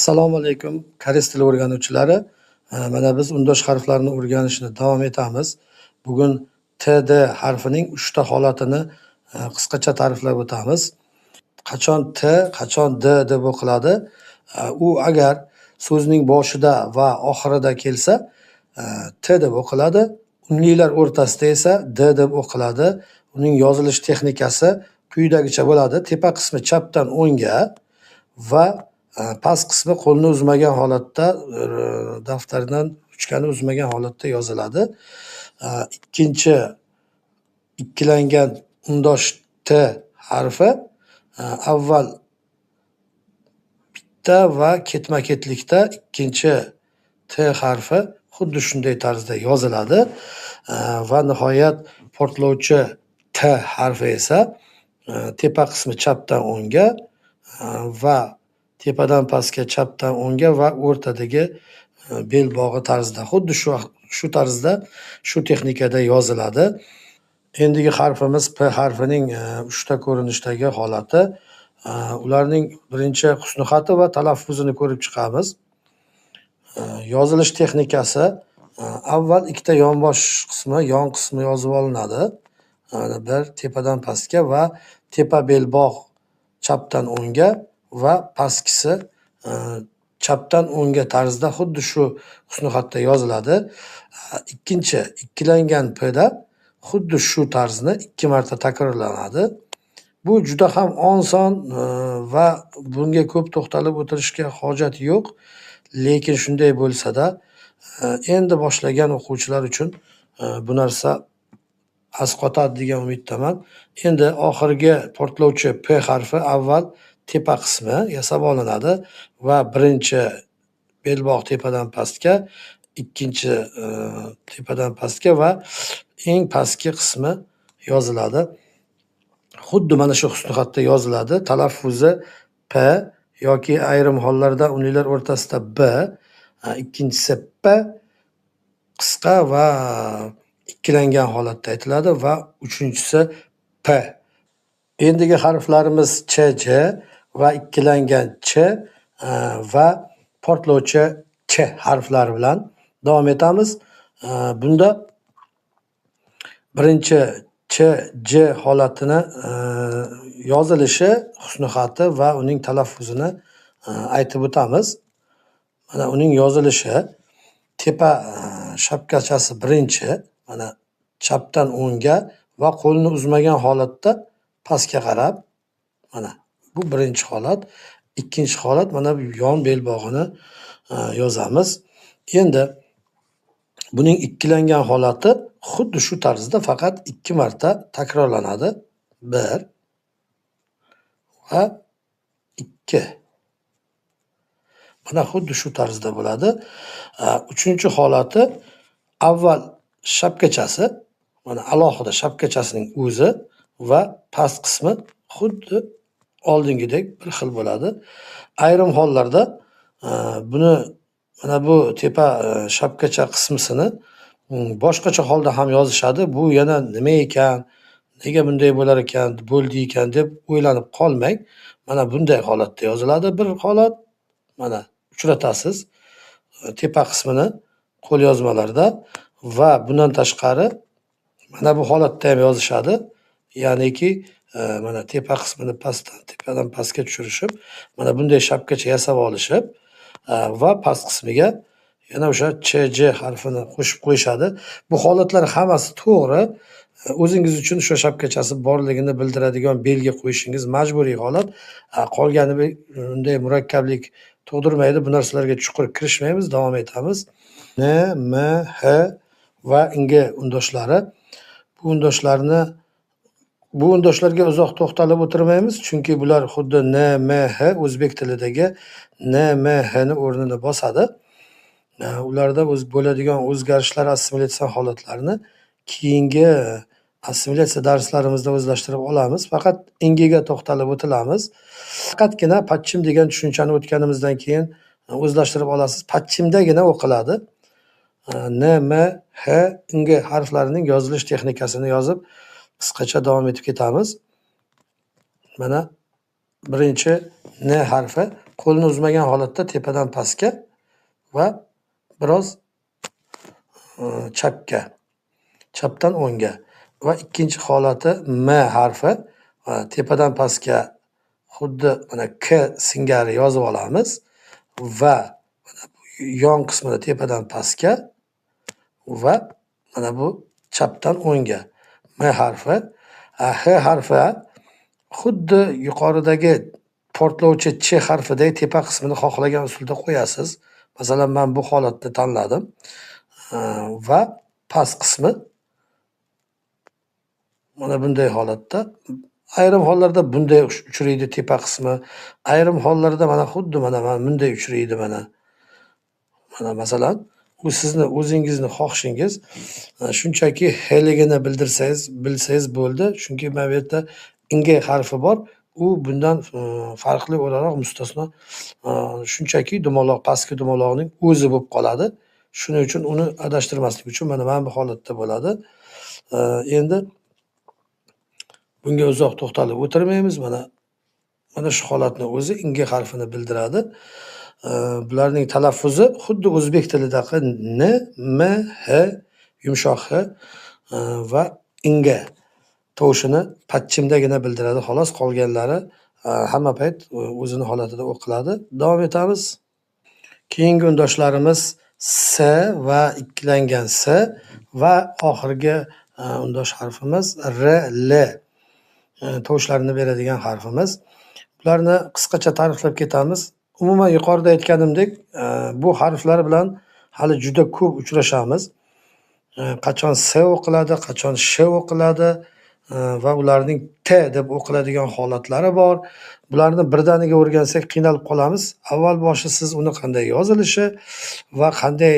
Assalomu alaykum koreys tili o'rganuvchilari. Mana biz undosh harflarini o'rganishni davom etamiz. Bugun TD harfining 3 ta holatini qisqacha ta'riflab o'tamiz. Qachon T, qachon D deb o'qiladi? U agar so'zning boshida va oxirida kelsa, T deb o'qiladi. Unlilar o'rtasida esa D deb o'qiladi. Uning yozilish texnikasi quyidagicha bo'ladi. Tepa qismi chapdan o'ngga va past qismi qo'lni uzmagan holatda, daftardan ruchkani uzmagan holatda yoziladi. Ikkinchi ikkilangan undosh T harfi avval bitta va ketma-ketlikda ikkinchi T harfi xuddi shunday tarzda yoziladi va nihoyat portlovchi T harfi esa tepa qismi chapdan o'ngga va tepadan pastga chapdan o'ngga va o'rtadagi belbog'i tarzda xuddi shu tarzda shu texnikada yoziladi. Endigi harfimiz P harfining 3 ta ko'rinishdagi holati. Ularning birinchi husnixati va talaffuzini ko'rib chiqamiz. Yozilish texnikasi avval ikkita yonbosh qismi, yon qismi yozib olinadi. Bir tepadan pastga va tepa belbog' chapdan o'ngga va pastkisi chapdan o'ngga tarzda xuddi shu husnixatda yoziladi. Ikkinchi ikkilangan P'da xuddi shu tarzni 2 marta takrorlanadi. Bu juda ham oson va bunga ko'p to'xtalib o'tirishga hojat yo'q. Lekin shunday bo'lsa-da, endi boshlagan o'quvchilar uchun bu narsa asqotadi degan umiddaman. Endi oxirgi portlovchi P harfi avval tepa qismi yasab olinadi va birinchi belbog' tepadan pastga, ikkinchi tepadan pastga va eng pastki qismi yoziladi. Xuddi mana shu husnixatda yoziladi. Talaffuzi P yoki ayrim hollarda unlilar o'rtasida B, ikkinchisi P qisqa va ikkilangan holatda aytiladi va uchinchisi P. Endigi harflarimiz Ch, J va ikkilangan Ch va portlovchi Ch harflari bilan davom etamiz. Bunda birinchi Ch, J holatini yozilishi, husnixati va uning talaffuzini aytib o'tamiz. Mana uning yozilishi tepa shapkachasi birinchi, mana chapdan o'ngga va qo'lni uzmagan holatda pastga qarab, mana bu birinchi holat. Ikkinchi holat mana bu yon belbog'ini yozamiz. Endi buning ikkilangan holati xuddi shu tarzda faqat 2 marta takrorlanadi. 1 va 2. Mana xuddi shu tarzda bo'ladi. Uchinchi holati avval shapkachasi, mana alohida shapkachasining o'zi va past qismi xuddi oldingidek bir xil bo'ladi. Ayrim hollarda buni mana bu tepa shapkacha qismisini boshqacha holda ham yozishadi. Bu yana nima ekan, nega bunday bo'lar ekan, bo'ldi ekan deb o'ylanib qolmang. Mana bunday holatda yoziladi. Bir holat mana uchratasiz tepa qismini qo'lyozmalarda va bundan tashqari mana bu holatda ham yozishadi. Ya'niki mana tepa qismini tepadan pastga tushirishib, mana bunday shapkacha yasab olishib va past qismiga yana o'sha Ch, J harfini qo'shib qo'yishadi. Bu holatlar hammasi to'g'ri. O'zingiz uchun o'sha shapkachasi borligini bildiradigan belgi qo'yishingiz majburiy holat. Qolgani unday murakkablik tug'dirmaydi. Bu narsalarga chuqur kirishmaymiz, davom etamiz. N, M, H va Ng undoshlari. Bu undoshlarga uzoq to'xtalib o'tirmaymiz, chunki bular xuddi N, M, H o'zbek tilidagi N, M, H ni o'rnini bosadi. Ularda bo'ladigan o'zgarishlar, assimilyatsiya holatlarini keyingi assimilyatsiya darslarimizda o'zlashtirib olamiz. Faqat Ngga to'xtalib o'tilamiz. Faqatgina patchim degan tushunchani o'tganimizdan keyin o'zlashtirib olasiz. Patchimdagina o'qiladi. N, M, H, Ng harflarining yozilish texnikasini yozib qisqacha davom etib ketamiz. Mana birinchi N harfi qo'lni uzmagan holatda tepadan pastga va biroz chapga, chapdan o'ngga va ikkinchi holati M harfi tepadan pastga xuddi mana K singari yozib olamiz va yon qismini tepadan pastga va mana bu chapdan o'ngga M harfi. H harfi xuddi yuqoridagi portlovchi Ch harfidagi tepa qismini xohlagan usulda qo'yasiz. Masalan, men bu holatni tanladim va past qismi mana bunday holatda. Ayrim hollarda bunday uchraydi tepa qismi, ayrim hollarda mana xuddi mana bunday uchraydi mana. Mana masalan, bu sizni o'zingizni xohishingiz. Shunchaki hligini bilsangiz bo'ldi. Chunki mana bu yerda ing harfi bor. U bundan farqli o'laroq mustasno. Shunchaki dumaloq, pastki dumaloqning o'zi bo'lib qoladi. Shuning uchun uni adashtirmaslik uchun mana bu holatda bo'ladi. Endi bunga uzoq to'xtalib o'tirmaymiz. Mana shu holatni o'zi ing harfini bildiradi. Bularning talaffuzi xuddi o'zbek tilidaqa n, m, h, yumshoq h va inga tovushini patchimdagina bildiradi. Xolos, qolganlari hamma payt o'zini holatida o'qiladi. Davom etamiz. Keyingi undashlarimiz s va ikkilangan s va oxirgi undosh harfimiz r, l tovushlarini beradigan harfimiz. Bularni qisqacha ta'riflab ketamiz. Umuman yuqorida aytganimdek, bu harflar bilan hali juda ko'p uchrashamiz. Qachon s o'qiladi, qachon sh o'qiladi va ularning t deb o'qiladigan holatlari bor. Bularni birdaniga o'rgansak qiynalib qolamiz. Avval boshi siz uni qanday yozilishi va qanday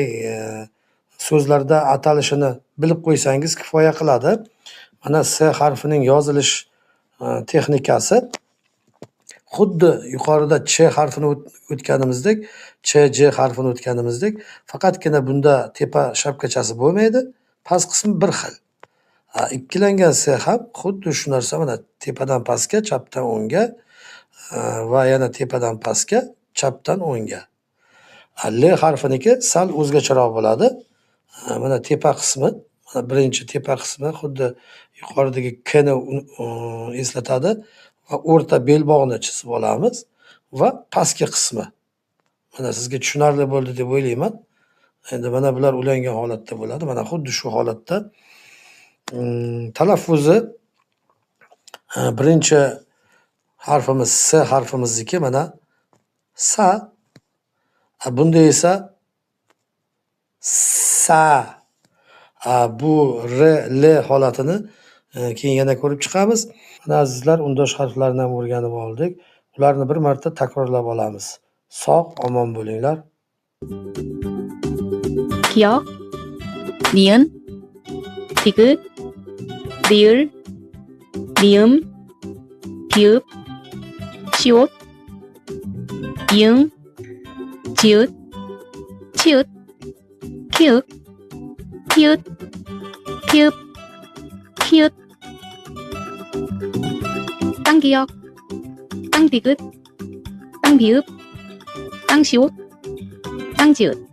so'zlarda atalishini bilib qo'ysangiz kifoya qiladi. Mana s harfining yozilish texnikasi xuddi yuqorida ch harfini o'tganimizdek, ch, j harfini o'tganimizdek, faqatgina bunda tepa shapkachasi bo'lmaydi, past qismi bir xil. Ikkilangan s ham xuddi shu narsa, mana tepadan pastga, chapdan o'ngga va yana tepadan pastga, chapdan o'ngga. L harfiniki sal o'zgacharoq bo'ladi. Mana tepa qismi, mana birinchi tepa qismi xuddi yuqoridagi k ni eslatadi va o'rta belbog'ni chizib olamiz va pastki qismi. Mana sizga tushunarli bo'ldi deb o'ylayman. Endi mana bular ulangan holatda bo'ladi. Mana xuddi shu holatda talaffuzi birinchi harfimiz s harfimizniki mana sa. Bunda esa sa. Bu r, l holatini keyin yana ko'rib chiqamiz. Mana azizlar, undosh harflarini ham o'rganib oldik. Ularni bir marta takrorlab olamiz. Sog', omon bo'linglar. 기역, 니은, 디귿, 리을, 미음, 비읍, 시옷, 이응, 지읒, 치읓, 키읔, 히읗, 피읍, 키읔, 땅기역, 땅디귿, 땅비읍, 땅시옷, 땅지읒.